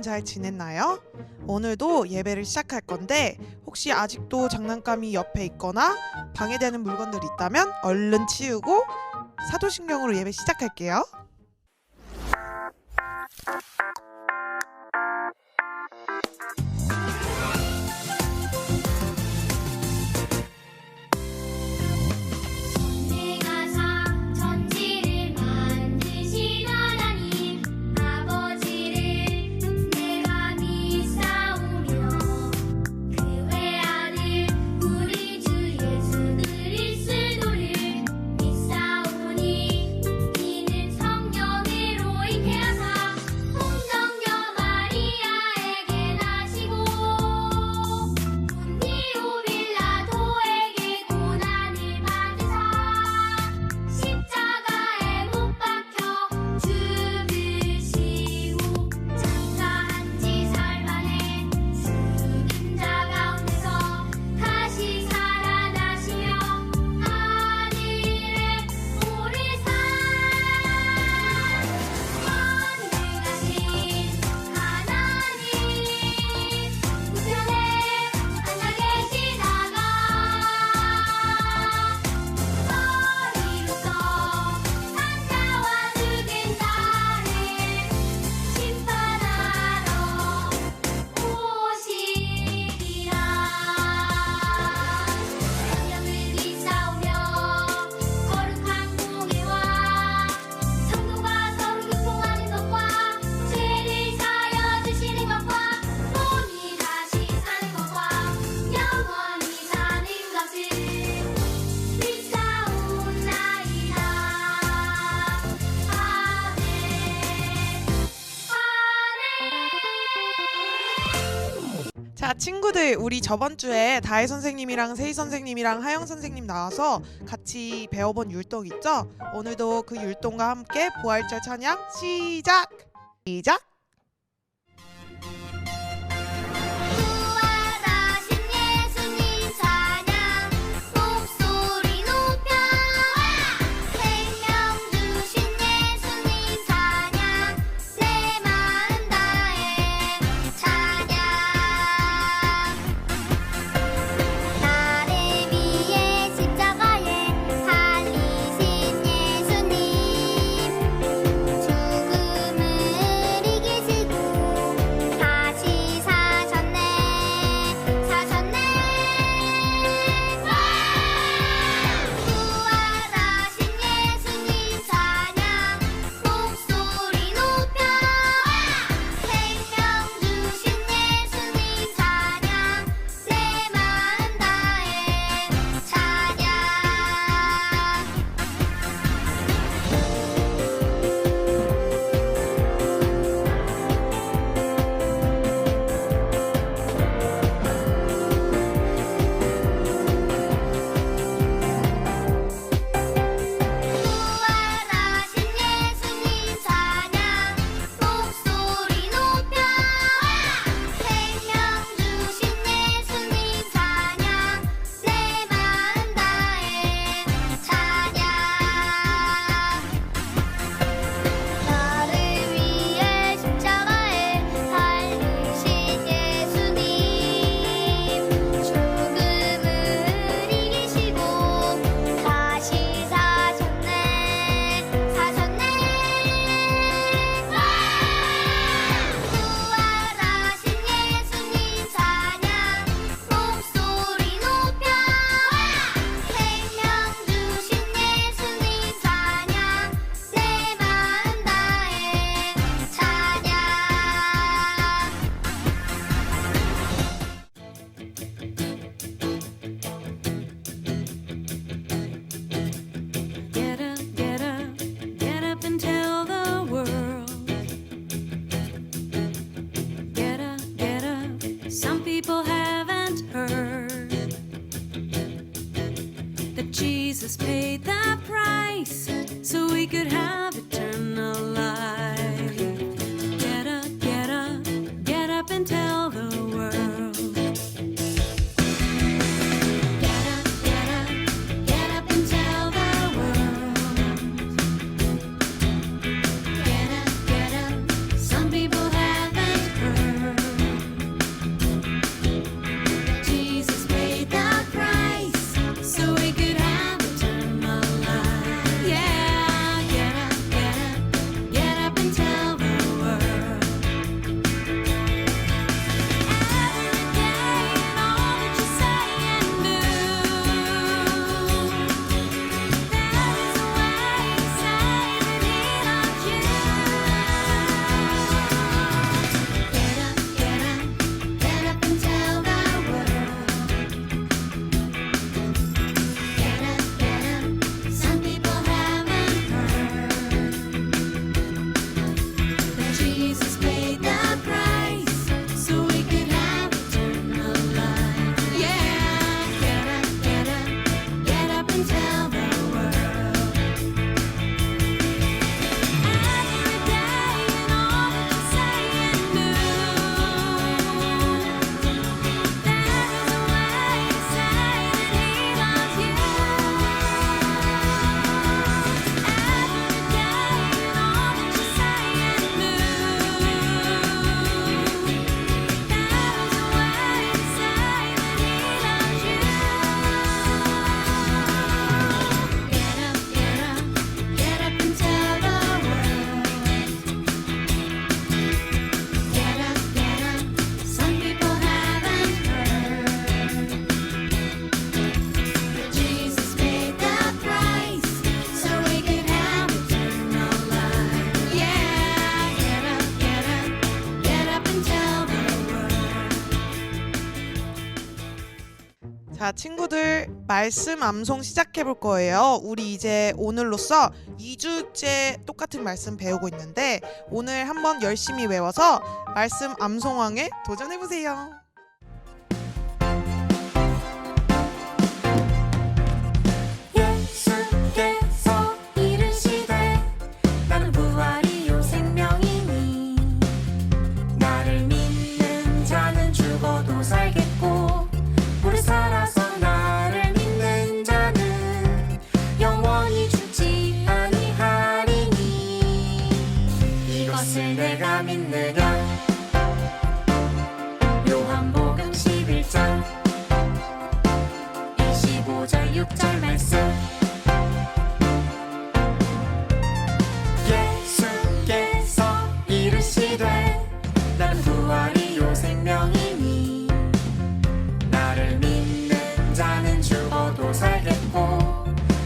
동안 잘 지냈나요? 오늘도 예배를 시작할 건데 혹시 아직도 장난감이 옆에 있거나 방해되는 물건들이 있다면 얼른 치우고 사도신경으로 예배 시작할게요. 자, 친구들, 우리 저번 주에 다혜 선생님이랑 세희 선생님이랑 하영 선생님 나와서 같이 배워본 율동 있죠? 오늘도 그 율동과 함께 부활절 찬양 시작! Jesus paid the price so we could have eternal life. Get up and tell the world. Get up and tell the world. Get up, some people haven't heard. 자, 친구들 말씀 암송 시작해 볼 거예요. 우리 이제 오늘로써 2주째 똑같은 말씀 배우고 있는데 오늘 한번 열심히 외워서 말씀 암송왕에 도전해 보세요. 예수께서 이르시되 나는 부활이요 생명이니 나를 믿는 자는 죽어도 살겠고 무릇 살아서 나를 믿는 자는 영원히 죽지 아니하리니 이것을 내가 믿느냐 요한복음 11장 25절 6절 말씀 예수께서 이르시되 나는 부활이요 생명이니 나를 믿는 자는 죽어도 살겠고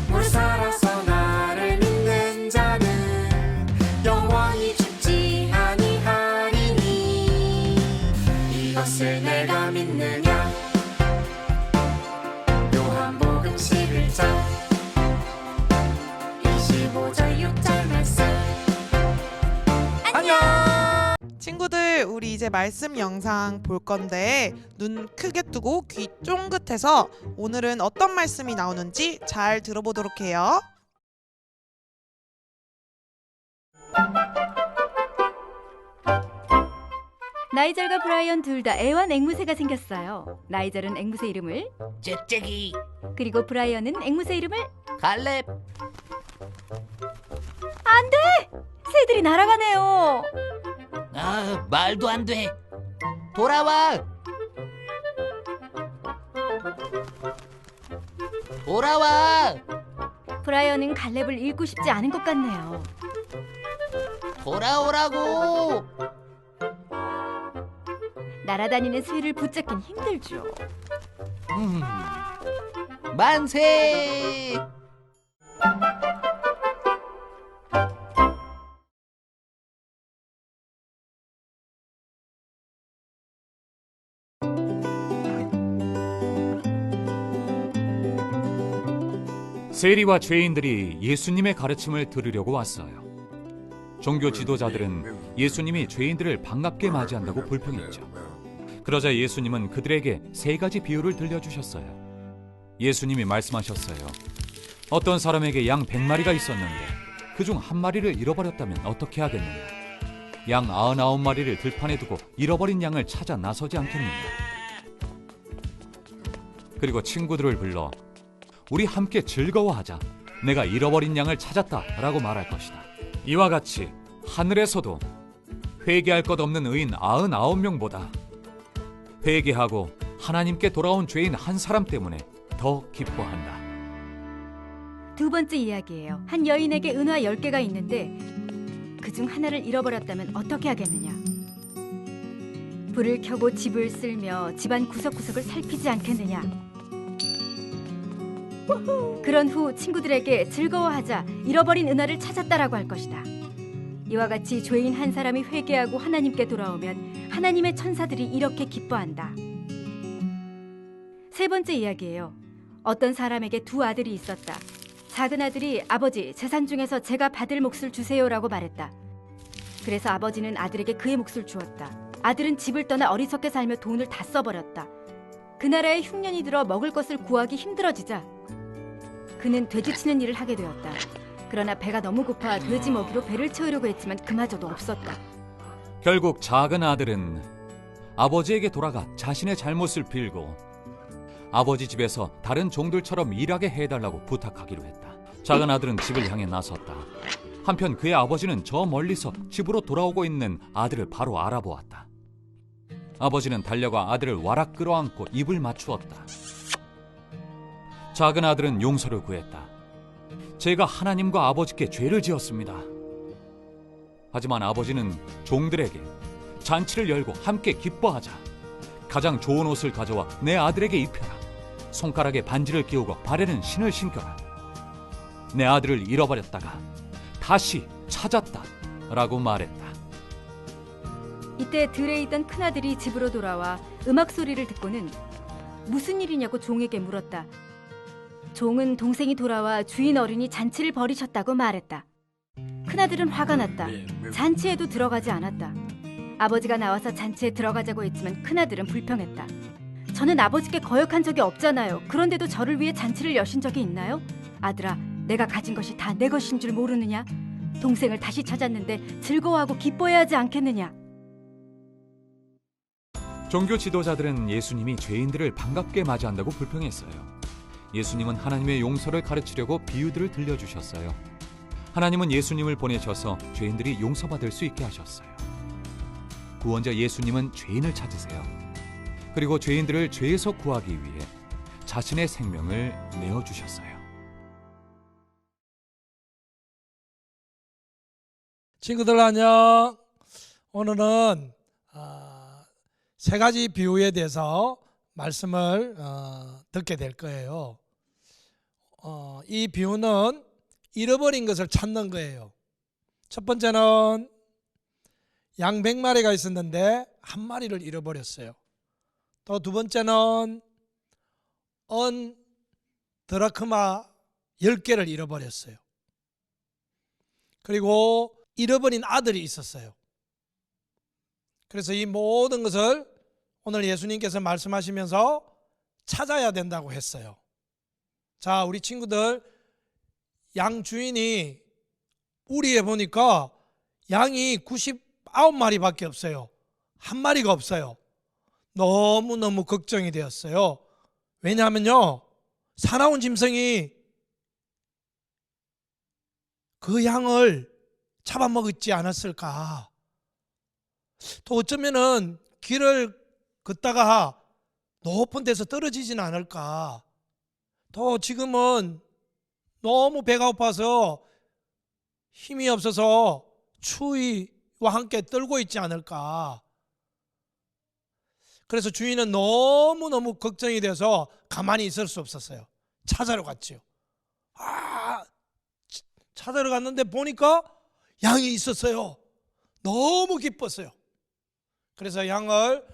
무릇 살아서 나를 믿는 자는 영원히 죽지 아니하리니 이것을 내가 믿느냐 요한복음 11장 25절 6절 말씀 안녕. 친구들, 우리 이제 말씀 영상 볼 건데 눈 크게 뜨고 귀 쫑긋해서 오늘은 어떤 말씀이 나오는지 잘 들어보도록 해요. 나이절과 브라이언 둘 다 애완 앵무새가 생겼어요. 나이절은 앵무새 이름을, 짹짹이, 그리고 브라이언은 앵무새 이름을. 갈렙. 안 돼! 새들이 날아가네요. 아, 말도 안 돼. 돌아와. 돌아와. 브라이언은 갈렙을 잃고 싶지 않은 것 같네요. 돌아오라고. 날아다니는 새를 붙잡긴 힘들죠. 만세. 세리와 죄인들이 예수님의 가르침을 들으려고 왔어요. 종교 지도자들은 예수님이 죄인들을 반갑게 맞이한다고 불평했죠. 그러자 예수님은 그들에게 세 가지 비유를 들려주셨어요. 예수님이 말씀하셨어요. 어떤 사람에게 양 100마리가 있었는데 그중 한 마리를 잃어버렸다면 어떻게 하겠느냐? 양 99마리를 들판에 두고 잃어버린 양을 찾아 나서지 않겠느냐? 그리고 친구들을 불러 우리 함께 즐거워하자. 내가 잃어버린 양을 찾았다 라고 말할 것이다. 이와 같이 하늘에서도 회개할 것 없는 의인 99명보다 회개하고 하나님께 돌아온 죄인 한 사람 때문에 더 기뻐한다. 두 번째 이야기예요. 한 여인에게 은화 10개가 있는데 그중 하나를 잃어버렸다면 어떻게 하겠느냐? 불을 켜고 집을 쓸며 집안 구석구석을 살피지 않겠느냐? 그런 후 친구들에게 즐거워하자, 잃어버린 은화를 찾았다라고 할 것이다. 이와 같이 죄인 한 사람이 회개하고 하나님께 돌아오면 하나님의 천사들이 이렇게 기뻐한다. 세 번째 이야기예요. 어떤 사람에게 두 아들이 있었다. 작은 아들이 아버지, 재산 중에서 제가 받을 몫을 주세요라고 말했다. 그래서 아버지는 아들에게 그의 몫을 주었다. 아들은 집을 떠나 어리석게 살며 돈을 다 써버렸다. 그 나라에 흉년이 들어 먹을 것을 구하기 힘들어지자 그는 돼지치는 일을 하게 되었다. 그러나 배가 너무 고파 돼지 먹이로 배를 채우려고 했지만 그마저도 없었다. 결국 작은 아들은 아버지에게 돌아가 자신의 잘못을 빌고 아버지 집에서 다른 종들처럼 일하게 해달라고 부탁하기로 했다. 작은 아들은 집을 향해 나섰다. 한편 그의 아버지는 저 멀리서 집으로 돌아오고 있는 아들을 바로 알아보았다. 아버지는 달려가 아들을 와락 끌어안고 입을 맞추었다. 작은 아들은 용서를 구했다. 제가 하나님과 아버지께 죄를 지었습니다. 하지만 아버지는 종들에게 잔치를 열고 함께 기뻐하자. 가장 좋은 옷을 가져와 내 아들에게 입혀라. 손가락에 반지를 끼우고 발에는 신을 신겨라. 내 아들을 잃어버렸다가 다시 찾았다 라고 말했다. 이때 들에 있던 큰아들이 집으로 돌아와 음악 소리를 듣고는 무슨 일이냐고 종에게 물었다. 종은 동생이 돌아와 주인 어른이 잔치를 벌이셨다고 말했다. 큰아들은 화가 났다. 잔치에도 들어가지 않았다. 아버지가 나와서 잔치에 들어가자고 했지만 큰아들은 불평했다. 저는 아버지께 거역한 적이 없잖아요. 그런데도 저를 위해 잔치를 여신 적이 있나요? 아들아, 내가 가진 것이 다 내 것인 줄 모르느냐? 동생을 다시 찾았는데 즐거워하고 기뻐해야 하지 않겠느냐? 종교 지도자들은 예수님이 죄인들을 반갑게 맞이한다고 불평했어요. 예수님은 하나님의 용서를 가르치려고 비유들을 들려주셨어요. 하나님은 예수님을 보내셔서 죄인들이 용서받을 수 있게 하셨어요. 구원자 예수님은 죄인을 찾으세요. 그리고 죄인들을 죄에서 구하기 위해 자신의 생명을 내어주셨어요. 친구들 안녕. 오늘은 세 가지 비유에 대해서 말씀을 듣게 될 거예요. 이 비유는 잃어버린 것을 찾는 거예요. 첫 번째는 양 100마리가 있었는데 한 마리를 잃어버렸어요. 또 두 번째는 은 드라크마 10개를 잃어버렸어요. 그리고 잃어버린 아들이 있었어요. 그래서 이 모든 것을 오늘 예수님께서 말씀하시면서 찾아야 된다고 했어요. 자, 우리 친구들, 양 주인이 우리에 보니까 양이 99마리밖에 없어요. 한 마리가 없어요. 너무너무 걱정이 되었어요. 왜냐하면요, 사나운 짐승이 그 양을 잡아먹지 않았을까. 또 어쩌면은 길을 걷다가 높은 데서 떨어지진 않을까. 또 지금은 너무 배가 고파서 힘이 없어서 추위와 함께 떨고 있지 않을까. 그래서 주인은 너무너무 걱정이 돼서 가만히 있을 수 없었어요. 찾아러 갔죠. 찾아러 갔는데 보니까 양이 있었어요. 너무 기뻤어요. 그래서 양을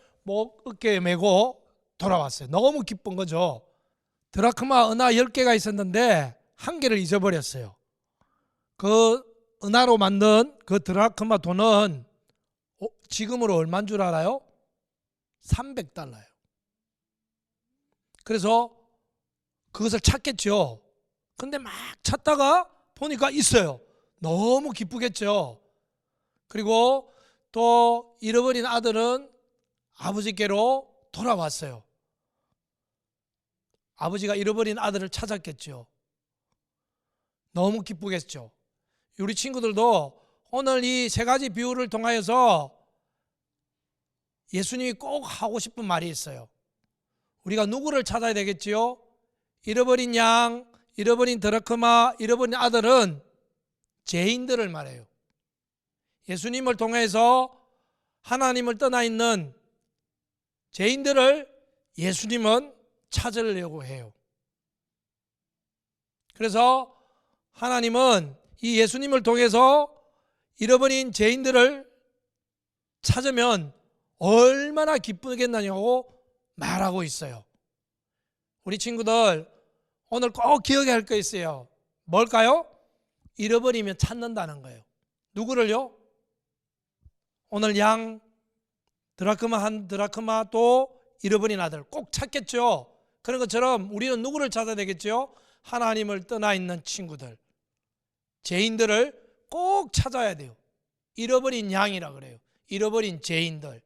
어깨에 메고 돌아왔어요. 너무 기쁜 거죠. 드라크마 은하 10개가 있었는데 한 개를 잊어버렸어요. 그 은하로 만든 그 드라크마 돈은 지금으로 얼마인 줄 알아요? 300달러예요. 그래서 그것을 찾겠죠. 근데 막 찾다가 보니까 있어요. 너무 기쁘겠죠. 그리고 또 잃어버린 아들은 아버지께로 돌아왔어요. 아버지가 잃어버린 아들을 찾았겠죠. 너무 기쁘겠죠. 우리 친구들도 오늘 이 세 가지 비유를 통하여서 예수님이 꼭 하고 싶은 말이 있어요. 우리가 누구를 찾아야 되겠지요? 잃어버린 양, 잃어버린 드라크마, 잃어버린 아들은 죄인들을 말해요. 예수님을 통해서 하나님을 떠나 있는 죄인들을 예수님은 찾으려고 해요. 그래서 하나님은 이 예수님을 통해서 잃어버린 죄인들을 찾으면 얼마나 기쁘겠느냐고 말하고 있어요. 우리 친구들 오늘 꼭 기억해야 할 거 있어요. 뭘까요? 잃어버리면 찾는다는 거예요. 누구를요? 오늘 양 드라크마 한 드라크마 또 잃어버린 아들 꼭 찾겠죠. 그런 것처럼 우리는 누구를 찾아야 되겠죠? 하나님을 떠나 있는 친구들, 죄인들을 꼭 찾아야 돼요. 잃어버린 양이라 그래요. 잃어버린 죄인들.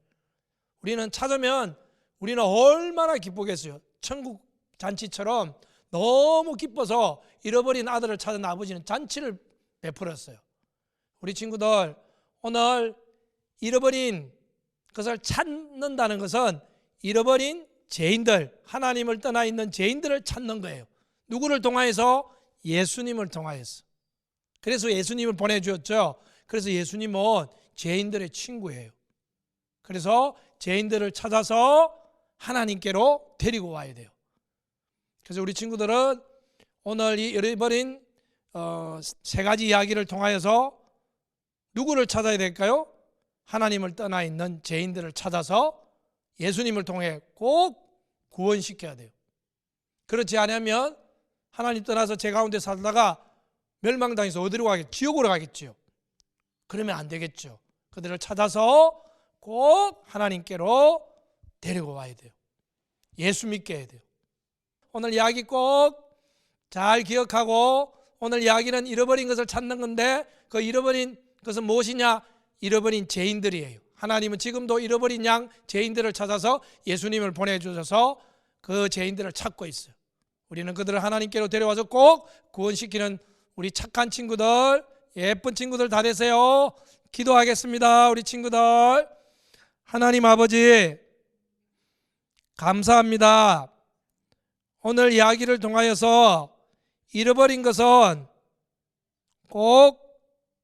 우리는 찾으면 우리는 얼마나 기쁘겠어요. 천국 잔치처럼 너무 기뻐서 잃어버린 아들을 찾은 아버지는 잔치를 베풀었어요. 우리 친구들 오늘 잃어버린 것을 찾는다는 것은 잃어버린 죄인들, 하나님을 떠나 있는 죄인들을 찾는 거예요. 누구를 통하여서? 예수님을 통하여서. 그래서 예수님을 보내주었죠. 그래서 예수님은 죄인들의 친구예요. 그래서 죄인들을 찾아서 하나님께로 데리고 와야 돼요. 그래서 우리 친구들은 오늘 이 잃어버린 세 가지 이야기를 통하여서 누구를 찾아야 될까요? 하나님을 떠나 있는 죄인들을 찾아서 예수님을 통해 꼭 구원시켜야 돼요. 그렇지 않으면 하나님 떠나서 제 가운데 살다가 멸망당해서 어디로 가겠죠? 지옥으로 가겠죠. 그러면 안 되겠죠. 그들을 찾아서 꼭 하나님께로 데리고 와야 돼요. 예수 믿게 해야 돼요. 오늘 이야기 꼭 잘 기억하고, 오늘 이야기는 잃어버린 것을 찾는 건데, 그 잃어버린 것은 무엇이냐? 잃어버린 죄인들이에요. 하나님은 지금도 잃어버린 양 죄인들을 찾아서 예수님을 보내주셔서 그 죄인들을 찾고 있어요. 우리는 그들을 하나님께로 데려와서 꼭 구원시키는 우리 착한 친구들, 예쁜 친구들 다 되세요. 기도하겠습니다. 우리 친구들, 하나님 아버지 감사합니다. 오늘 이야기를 통하여서 잃어버린 것은 꼭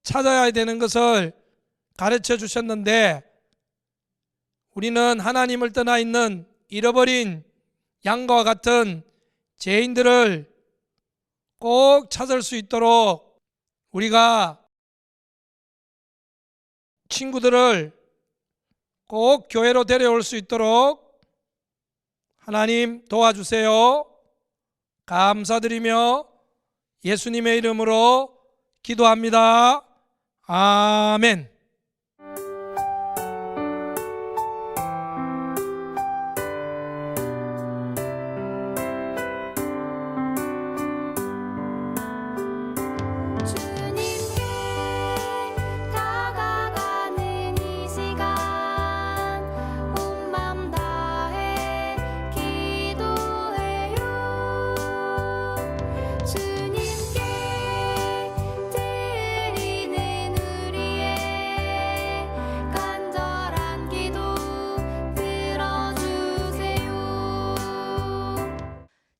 찾아야 되는 것을 가르쳐 주셨는데, 우리는 하나님을 떠나 있는 잃어버린 양과 같은 죄인들을 꼭 찾을 수 있도록 우리가 친구들을 꼭 교회로 데려올 수 있도록 하나님 도와주세요. 감사드리며 예수님의 이름으로 기도합니다. 아멘. 주님께 다가가는 이 시간 온 맘 다해 기도해요. 주님께 드리는 우리의 간절한 기도 들어주세요.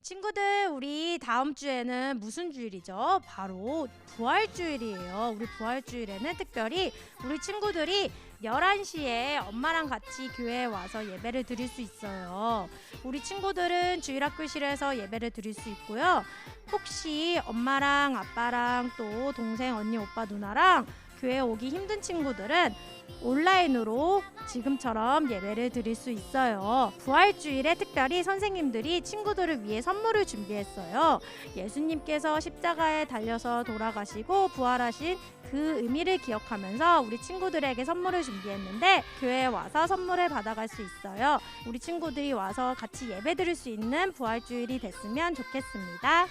친구들, 우리 다음 주에는 무슨 주일이죠? 바로 부활주일이에요. 우리 부활주일에는 특별히 우리 친구들이 11시에 엄마랑 같이 교회에 와서 예배를 드릴 수 있어요. 우리 친구들은 주일학교실에서 예배를 드릴 수 있고요. 혹시 엄마랑 아빠랑 또 동생, 언니, 오빠, 누나랑 교회 오기 힘든 친구들은 온라인으로 지금처럼 예배를 드릴 수 있어요. 부활주일에 특별히 선생님들이 친구들을 위해 선물을 준비했어요. 예수님께서 십자가에 달려서 돌아가시고 부활하신 그 의미를 기억하면서 우리 친구들에게 선물을 준비했는데, 교회에 와서 선물을 받아갈 수 있어요. 우리 친구들이 와서 같이 예배 드릴 수 있는 부활주일이 됐으면 좋겠습니다.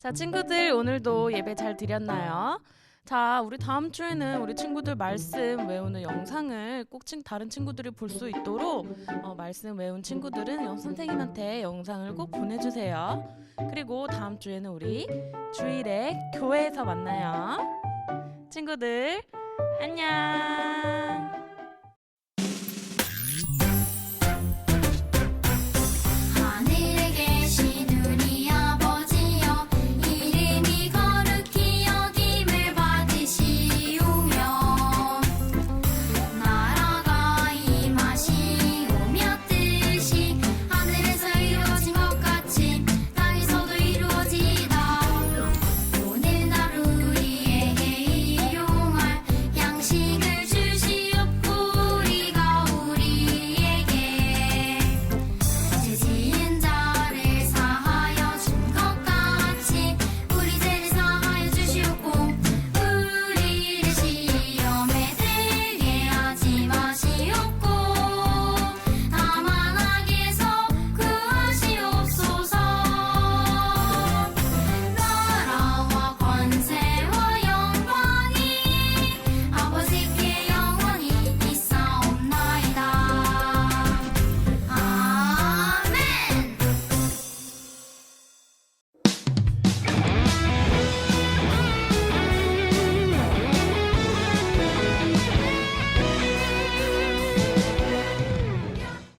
자, 친구들, 오늘도 예배 잘 드렸나요? 자, 우리 다음 주에는 우리 친구들 말씀 외우는 영상을 꼭 다른 친구들이 볼 수 있도록 말씀 외운 친구들은 선생님한테 영상을 꼭 보내주세요. 그리고 다음 주에는 우리 주일에 교회에서 만나요. 친구들, 안녕.